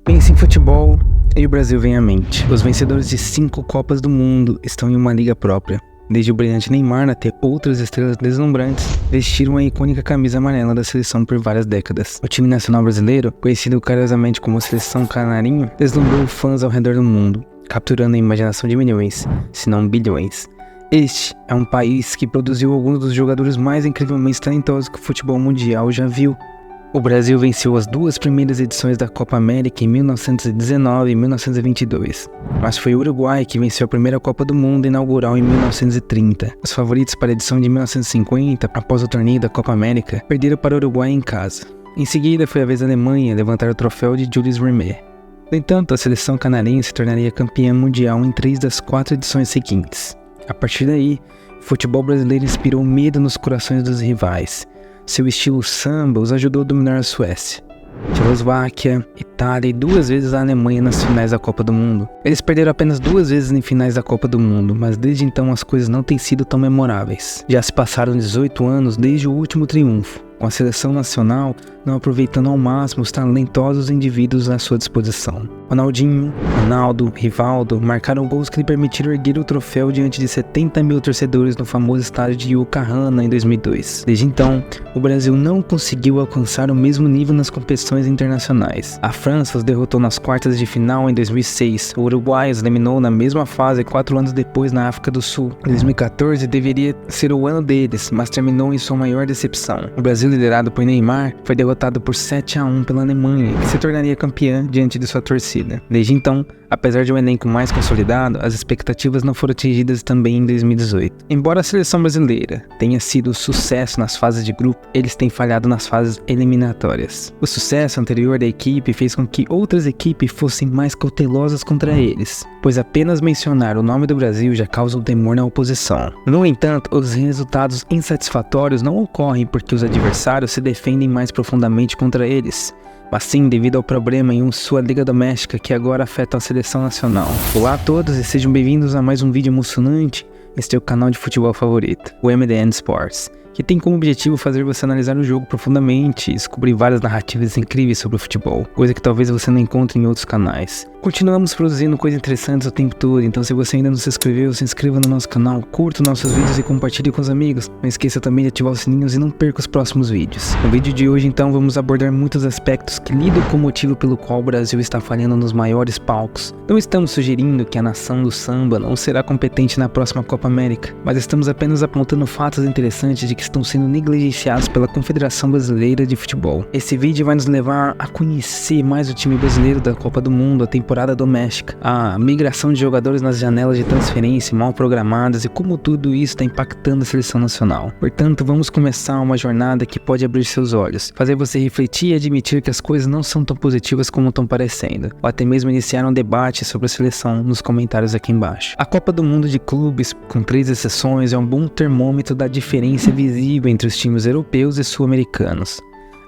Pense em futebol e o Brasil vem à mente. Os vencedores de 5 Copas do Mundo estão em uma liga própria. Desde o brilhante Neymar até outras estrelas deslumbrantes, vestiram a icônica camisa amarela da seleção por várias décadas. O time nacional brasileiro, conhecido carinhosamente como Seleção Canarinho, deslumbrou fãs ao redor do mundo, capturando a imaginação de milhões, se não bilhões. Este é um país que produziu alguns dos jogadores mais incrivelmente talentosos que o futebol mundial já viu. O Brasil venceu as 2 primeiras edições da Copa América em 1919 e 1922, mas foi o Uruguai que venceu a primeira Copa do Mundo inaugural em 1930. Os favoritos para a edição de 1950, após o torneio da Copa América, perderam para o Uruguai em casa. Em seguida, foi a vez da Alemanha levantar o troféu de Jules Rimet. No entanto, a seleção canarinha se tornaria campeã mundial em 3 das 4 edições seguintes. A partir daí, o futebol brasileiro inspirou medo nos corações dos rivais. Seu estilo samba os ajudou a dominar a Suécia, Tchecoslováquia, Itália e 2 vezes a Alemanha nas finais da Copa do Mundo. Eles perderam apenas 2 vezes em finais da Copa do Mundo, mas desde então as coisas não têm sido tão memoráveis. Já se passaram 18 anos desde o último triunfo, com a seleção nacional não aproveitando ao máximo os talentosos indivíduos à sua disposição. Ronaldinho, Ronaldo, Rivaldo marcaram gols que lhe permitiram erguer o troféu diante de 70 mil torcedores no famoso estádio de Ucarana em 2002. Desde então, o Brasil não conseguiu alcançar o mesmo nível nas competições internacionais. A França os derrotou nas quartas de final em 2006, o Uruguai os eliminou na mesma fase 4 anos depois na África do Sul. Em 2014 deveria ser o ano deles, mas terminou em sua maior decepção. O Brasil, liderado por Neymar, foi derrotado por 7-1 pela Alemanha, que se tornaria campeã diante de sua torcida. Desde então, apesar de um elenco mais consolidado, as expectativas não foram atingidas também em 2018. Embora a seleção brasileira tenha sido sucesso nas fases de grupo, eles têm falhado nas fases eliminatórias. O sucesso anterior da equipe fez com que outras equipes fossem mais cautelosas contra eles, pois apenas mencionar o nome do Brasil já causa um temor na oposição. No entanto, os resultados insatisfatórios não ocorrem porque os adversários se defendem mais profundamente contra eles, mas sim devido ao problema em sua liga doméstica que agora afeta a seleção nacional. Olá a todos e sejam bem-vindos a mais um vídeo emocionante nesse teu canal de futebol favorito, o MDN Sports, que tem como objetivo fazer você analisar o jogo profundamente e descobrir várias narrativas incríveis sobre o futebol, coisa que talvez você não encontre em outros canais. Continuamos produzindo coisas interessantes o tempo todo, então se você ainda não se inscreveu, se inscreva no nosso canal, curta nossos vídeos e compartilhe com os amigos. Não esqueça também de ativar os sininhos e não perca os próximos vídeos. No vídeo de hoje então vamos abordar muitos aspectos que lidam com o motivo pelo qual o Brasil está falhando nos maiores palcos. Não estamos sugerindo que a nação do samba não será competente na próxima Copa América, mas estamos apenas apontando fatos interessantes de que estão sendo negligenciados pela Confederação Brasileira de Futebol. Esse vídeo vai nos levar a conhecer mais o time brasileiro da Copa do Mundo, a temporada doméstica, a migração de jogadores nas janelas de transferência mal programadas e como tudo isso está impactando a seleção nacional. Portanto, vamos começar uma jornada que pode abrir seus olhos, fazer você refletir e admitir que as coisas não são tão positivas como estão parecendo, ou até mesmo iniciar um debate sobre a seleção nos comentários aqui embaixo. A Copa do Mundo de clubes, com 3 exceções, é um bom termômetro da diferença visível entre os times europeus e sul-americanos.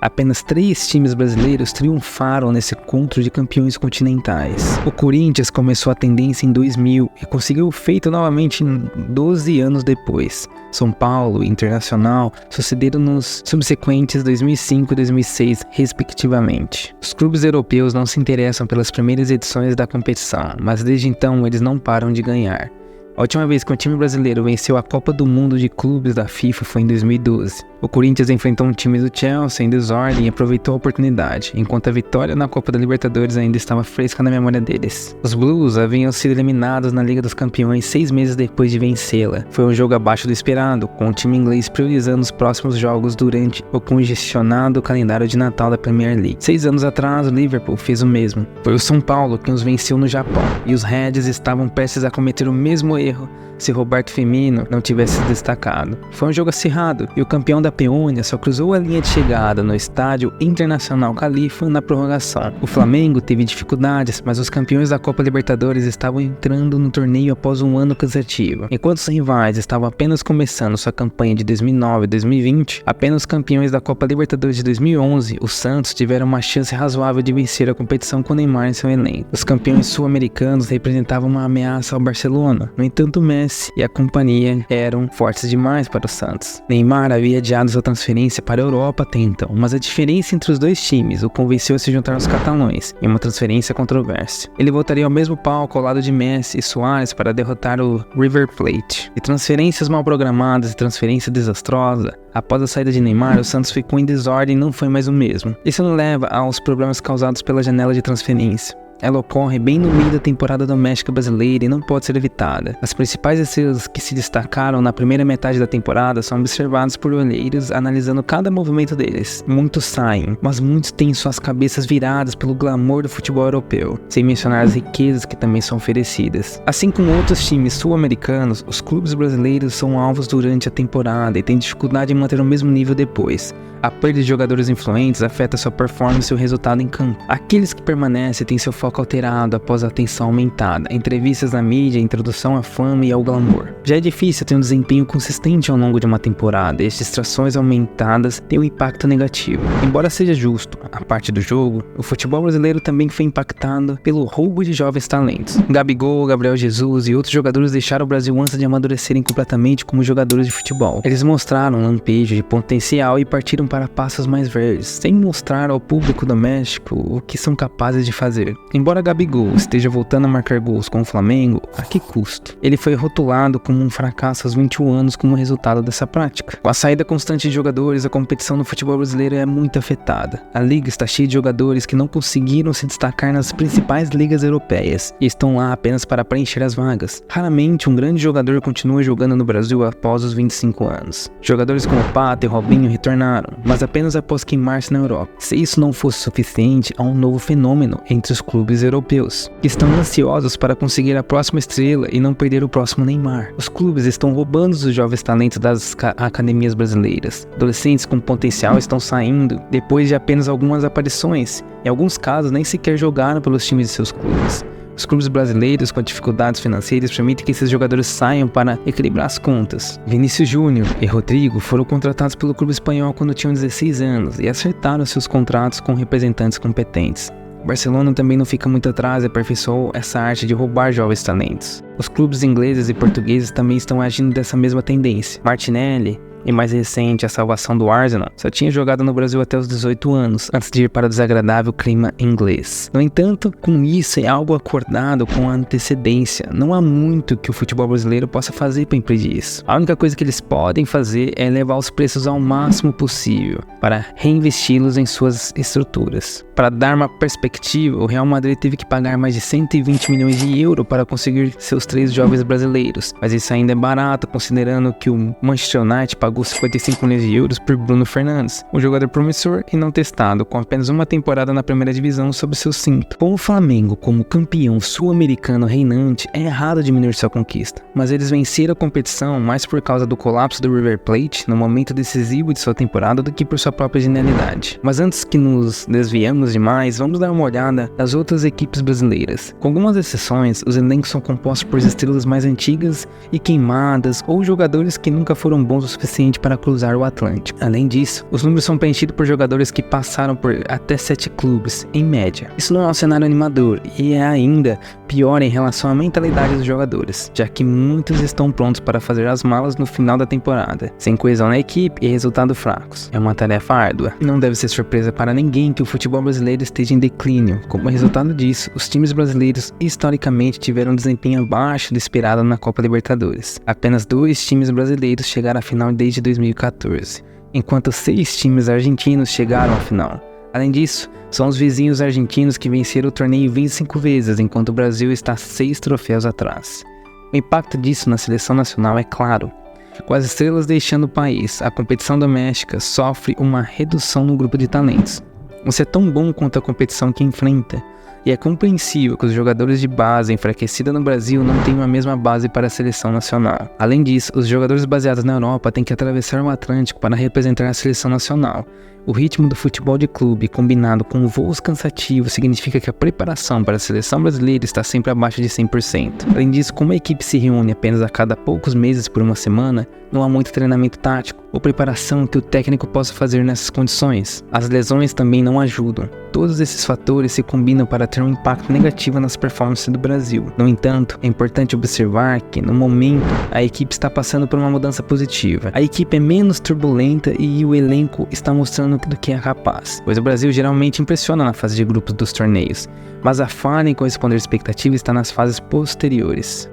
Apenas 3 times brasileiros triunfaram nesse encontro de campeões continentais. O Corinthians começou a tendência em 2000 e conseguiu o feito novamente 12 anos depois. São Paulo e Internacional sucederam nos subsequentes 2005 e 2006, respectivamente. Os clubes europeus não se interessam pelas primeiras edições da competição, mas desde então eles não param de ganhar. A última vez que um time brasileiro venceu a Copa do Mundo de Clubes da FIFA foi em 2012. O Corinthians enfrentou um time do Chelsea em desordem e aproveitou a oportunidade, enquanto a vitória na Copa da Libertadores ainda estava fresca na memória deles. Os Blues haviam sido eliminados na Liga dos Campeões 6 meses depois de vencê-la. Foi um jogo abaixo do esperado, com o time inglês priorizando os próximos jogos durante o congestionado calendário de Natal da Premier League. 6 anos atrás, o Liverpool fez o mesmo. Foi o São Paulo quem os venceu no Japão, e os Reds estavam prestes a cometer o mesmo erro se Roberto Firmino não tivesse se destacado. Foi um jogo acirrado e o campeão da Peônia só cruzou a linha de chegada no estádio Internacional Califa na prorrogação. O Flamengo teve dificuldades, mas os campeões da Copa Libertadores estavam entrando no torneio após um ano cansativo. Enquanto os rivais estavam apenas começando sua campanha de 2009 e 2020, apenas os campeões da Copa Libertadores de 2011, os Santos, tiveram uma chance razoável de vencer a competição com Neymar em seu elenco. Os campeões sul-americanos representavam uma ameaça ao Barcelona. No entanto, Messi e a companhia eram fortes demais para o Santos. Neymar havia adiado sua transferência para a Europa até então, mas a diferença entre os dois times o convenceu a se juntar aos catalães em uma transferência controversa. Ele voltaria ao mesmo palco ao lado de Messi e Suárez para derrotar o River Plate. E transferências mal programadas e transferência desastrosa. Após a saída de Neymar, o Santos ficou em desordem e não foi mais o mesmo. Isso nos leva aos problemas causados pela janela de transferência. Ela ocorre bem no meio da temporada doméstica brasileira e não pode ser evitada. As principais estrelas que se destacaram na primeira metade da temporada são observadas por olheiros analisando cada movimento deles. Muitos saem, mas muitos têm suas cabeças viradas pelo glamour do futebol europeu, sem mencionar as riquezas que também são oferecidas. Assim como outros times sul-americanos, os clubes brasileiros são alvos durante a temporada e têm dificuldade em manter o mesmo nível depois. A perda de jogadores influentes afeta sua performance e o resultado em campo. Aqueles que permanecem têm seu foco alterado após a atenção aumentada, entrevistas na mídia, introdução à fama e ao glamour. Já é difícil ter um desempenho consistente ao longo de uma temporada, e as distrações aumentadas têm um impacto negativo. Embora seja justo a parte do jogo, o futebol brasileiro também foi impactado pelo roubo de jovens talentos. Gabigol, Gabriel Jesus e outros jogadores deixaram o Brasil antes de amadurecerem completamente como jogadores de futebol. Eles mostraram um lampejo de potencial e partiram para passos mais verdes, sem mostrar ao público doméstico o que são capazes de fazer. Embora Gabigol esteja voltando a marcar gols com o Flamengo, a que custo? Ele foi rotulado como um fracasso aos 21 anos como resultado dessa prática. Com a saída constante de jogadores, a competição no futebol brasileiro é muito afetada. A liga está cheia de jogadores que não conseguiram se destacar nas principais ligas europeias e estão lá apenas para preencher as vagas. Raramente um grande jogador continua jogando no Brasil após os 25 anos. Jogadores como Pato e Robinho retornaram, mas apenas após queimar-se na Europa. Se isso não fosse suficiente, há um novo fenômeno entre os clubes europeus, que estão ansiosos para conseguir a próxima estrela e não perder o próximo Neymar. Os clubes estão roubando os jovens talentos das academias brasileiras. Adolescentes com potencial estão saindo depois de apenas algumas aparições. Em alguns casos, nem sequer jogaram pelos times de seus clubes. Os clubes brasileiros com dificuldades financeiras permitem que esses jogadores saiam para equilibrar as contas. Vinícius Júnior e Rodrigo foram contratados pelo clube espanhol quando tinham 16 anos e acertaram seus contratos com representantes competentes. O Barcelona também não fica muito atrás e aperfeiçoou essa arte de roubar jovens talentos. Os clubes ingleses e portugueses também estão agindo dessa mesma tendência. Martinelli, e mais recente, a salvação do Arsenal, só tinha jogado no Brasil até os 18 anos, antes de ir para o desagradável clima inglês. No entanto, com isso é algo acordado com antecedência. Não há muito que o futebol brasileiro possa fazer para impedir isso. A única coisa que eles podem fazer é elevar os preços ao máximo possível, para reinvesti-los em suas estruturas. Para dar uma perspectiva, o Real Madrid teve que pagar mais de 120 milhões de euros para conseguir seus 3 jovens brasileiros, mas isso ainda é barato, considerando que o Manchester United pagou 55 milhões de euros por Bruno Fernandes, um jogador promissor e não testado, com apenas uma temporada na primeira divisão sob seu cinto. Com o Flamengo como campeão sul-americano reinante, é errado diminuir sua conquista, mas eles venceram a competição mais por causa do colapso do River Plate no momento decisivo de sua temporada do que por sua própria genialidade. Mas antes que nos desviemos demais, vamos dar uma olhada nas outras equipes brasileiras. Com algumas exceções, os elencos são compostos por estrelas mais antigas e queimadas ou jogadores que nunca foram bons o suficiente para cruzar o Atlântico. Além disso, os números são preenchidos por jogadores que passaram por até 7 clubes, em média. Isso não é um cenário animador e é ainda pior em relação à mentalidade dos jogadores, já que muitos estão prontos para fazer as malas no final da temporada, sem coesão na equipe e resultados fracos. É uma tarefa árdua. Não deve ser surpresa para ninguém que o futebol brasileiro esteja em declínio. Como resultado disso, os times brasileiros historicamente tiveram um desempenho abaixo do esperado na Copa Libertadores. Apenas 2 times brasileiros chegaram à final desde 2014, enquanto 6 times argentinos chegaram à final. Além disso, são os vizinhos argentinos que venceram o torneio 25 vezes, enquanto o Brasil está 6 troféus atrás. O impacto disso na seleção nacional é claro. Com as estrelas deixando o país, a competição doméstica sofre uma redução no grupo de talentos. Você é tão bom quanto a competição que enfrenta, e é compreensível que os jogadores de base enfraquecida no Brasil não tenham a mesma base para a seleção nacional. Além disso, os jogadores baseados na Europa têm que atravessar o Atlântico para representar a seleção nacional, O ritmo do futebol de clube, combinado com voos cansativos, significa que a preparação para a seleção brasileira está sempre abaixo de 100%. Além disso, como a equipe se reúne apenas a cada poucos meses por uma semana, não há muito treinamento tático ou preparação que o técnico possa fazer nessas condições. As lesões também não ajudam. Todos esses fatores se combinam para ter um impacto negativo nas performances do Brasil. No entanto, é importante observar que, no momento, a equipe está passando por uma mudança positiva. A equipe é menos turbulenta e o elenco está mostrando do que é capaz, pois o Brasil geralmente impressiona na fase de grupos dos torneios, mas a falha em corresponder à expectativa está nas fases posteriores.